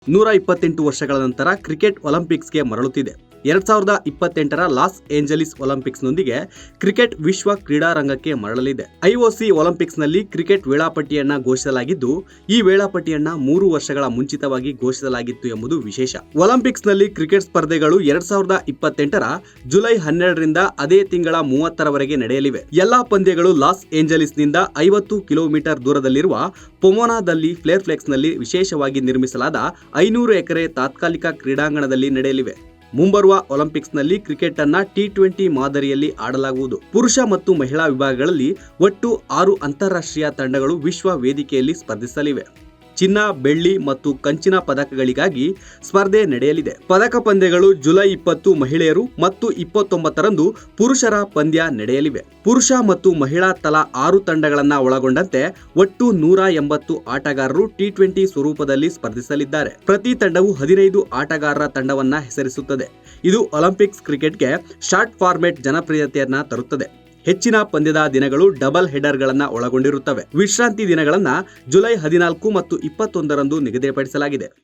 128 ವರ್ಷಗಳ ನಂತರ ಕ್ರಿಕೆಟ್ ಒಲಿಂಪಿಕ್ಸ್ಗೆ ಮರಳುತ್ತಿದೆ. 2028ರ ಲಾಸ್ ಏಂಜಲೀಸ್ ಒಲಿಂಪಿಕ್ಸ್ನೊಂದಿಗೆ ಕ್ರಿಕೆಟ್ ವಿಶ್ವ ಕ್ರೀಡಾರಂಗಕ್ಕೆ ಮರಳಲಿದೆ. ಐಒಸಿ ಒಲಿಂಪಿಕ್ಸ್ನಲ್ಲಿ ಕ್ರಿಕೆಟ್ ವೇಳಾಪಟ್ಟಿಯನ್ನ ಘೋಷಿಸಲಾಗಿದ್ದು, ಈ ವೇಳಾಪಟ್ಟಿಯನ್ನ 3 ವರ್ಷಗಳ ಮುಂಚಿತವಾಗಿ ಘೋಷಿಸಲಾಗಿತ್ತು ಎಂಬುದು ವಿಶೇಷ. ಒಲಿಂಪಿಕ್ಸ್ನಲ್ಲಿ ಕ್ರಿಕೆಟ್ ಸ್ಪರ್ಧೆಗಳು 2028ರ ಜುಲೈ 12ರಿಂದ ಅದೇ ತಿಂಗಳ 30ರವರೆಗೆ ನಡೆಯಲಿವೆ. ಎಲ್ಲಾ ಪಂದ್ಯಗಳು ಲಾಸ್ ಏಂಜಲೀಸ್ನಿಂದ 50 ಕಿಲೋಮೀಟರ್ ದೂರದಲ್ಲಿರುವ ಪೊಮೊನಾದಲ್ಲಿ ಫ್ಲೇರ್ಫ್ಲೆಕ್ಸ್ನಲ್ಲಿ ವಿಶೇಷವಾಗಿ ನಿರ್ಮಿಸಲಾದ 500 ಎಕರೆ ತಾತ್ಕಾಲಿಕ ಕ್ರೀಡಾಂಗಣದಲ್ಲಿ ನಡೆಯಲಿವೆ. ಮುಂಬರುವ ಒಲಿಂಪಿಕ್ಸ್ನಲ್ಲಿ ಕ್ರಿಕೆಟ್ ಅನ್ನ T20 ಮಾದರಿಯಲ್ಲಿ ಆಡಲಾಗುವುದು. ಪುರುಷ ಮತ್ತು ಮಹಿಳಾ ವಿಭಾಗಗಳಲ್ಲಿ ಒಟ್ಟು 6 ಅಂತಾರಾಷ್ಟ್ರೀಯ ತಂಡಗಳು ವಿಶ್ವ ವೇದಿಕೆಯಲ್ಲಿ ಸ್ಪರ್ಧಿಸಲಿವೆ. ಚಿನ್ನ, ಬೆಳ್ಳಿ ಮತ್ತು ಕಂಚಿನ ಪದಕಗಳಿಗಾಗಿ ಸ್ಪರ್ಧೆ ನಡೆಯಲಿದೆ. ಪದಕ ಪಂದ್ಯಗಳು ಜುಲೈ 20 ಮಹಿಳೆಯರು ಮತ್ತು 29ರಂದು ಪುರುಷರ ಪಂದ್ಯ ನಡೆಯಲಿವೆ. ಪುರುಷ ಮತ್ತು ಮಹಿಳಾ ತಲಾ 6 ತಂಡಗಳನ್ನ ಒಳಗೊಂಡಂತೆ ಒಟ್ಟು 180 ಆಟಗಾರರು T20 ಸ್ವರೂಪದಲ್ಲಿ ಸ್ಪರ್ಧಿಸಲಿದ್ದಾರೆ. ಪ್ರತಿ ತಂಡವು 15 ಆಟಗಾರರ ತಂಡವನ್ನ ಹೆಸರಿಸುತ್ತದೆ. ಇದು ಒಲಿಂಪಿಕ್ಸ್ ಕ್ರಿಕೆಟ್ಗೆ ಶಾರ್ಟ್ ಫಾರ್ಮೆಟ್ ಜನಪ್ರಿಯತೆಯನ್ನ ತರುತ್ತದೆ. ಹೆಚ್ಚಿನ ಪಂದ್ಯದ ದಿನಗಳು ಡಬಲ್ ಹೆಡರ್ಗಳನ್ನ ಒಳಗೊಂಡಿರುತ್ತವೆ. ವಿಶ್ರಾಂತಿ ದಿನಗಳನ್ನ ಜುಲೈ 14 ಮತ್ತು 21ರಂದು ನಿಗದಿಪಡಿಸಲಾಗಿದೆ.